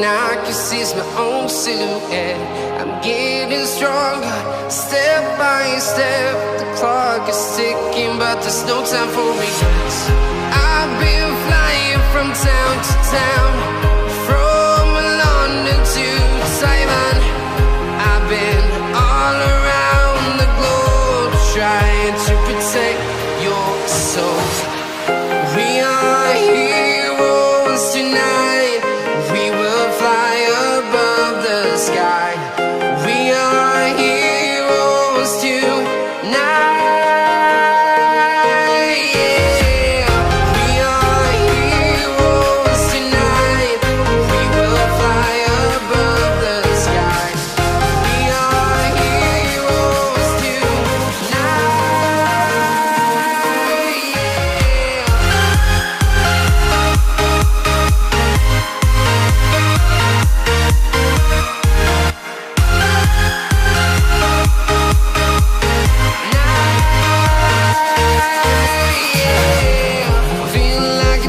I can see it's my own silhouette. I'm getting stronger, step by step. The clock is ticking, but there's no time for regrets. I've been flying from town to town, from London to Taiwan. I've been all around the globe, trying to protect your soul. We are heroes tonight. We will fly above the sky. We are heroes tonight. Yeah. We are heroes tonight. We will fly above the sky. We are heroes tonight. Feeling like a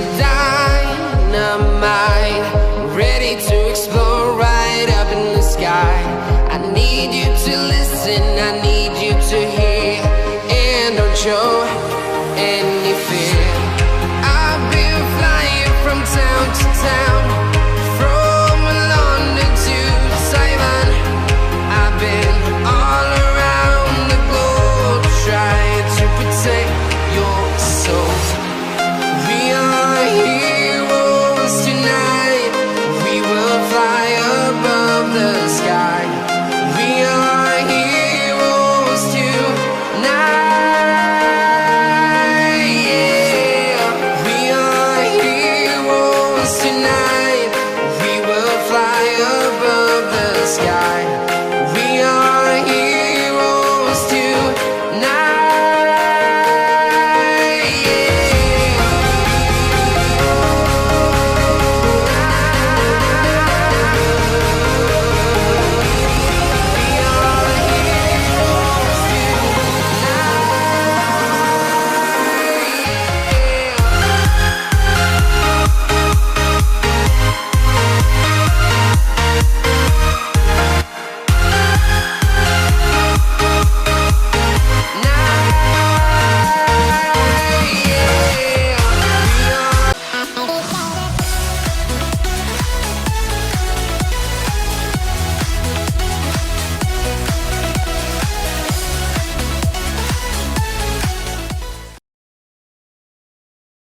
dynamite, ready to explore right up in the sky. I need you to listen, I need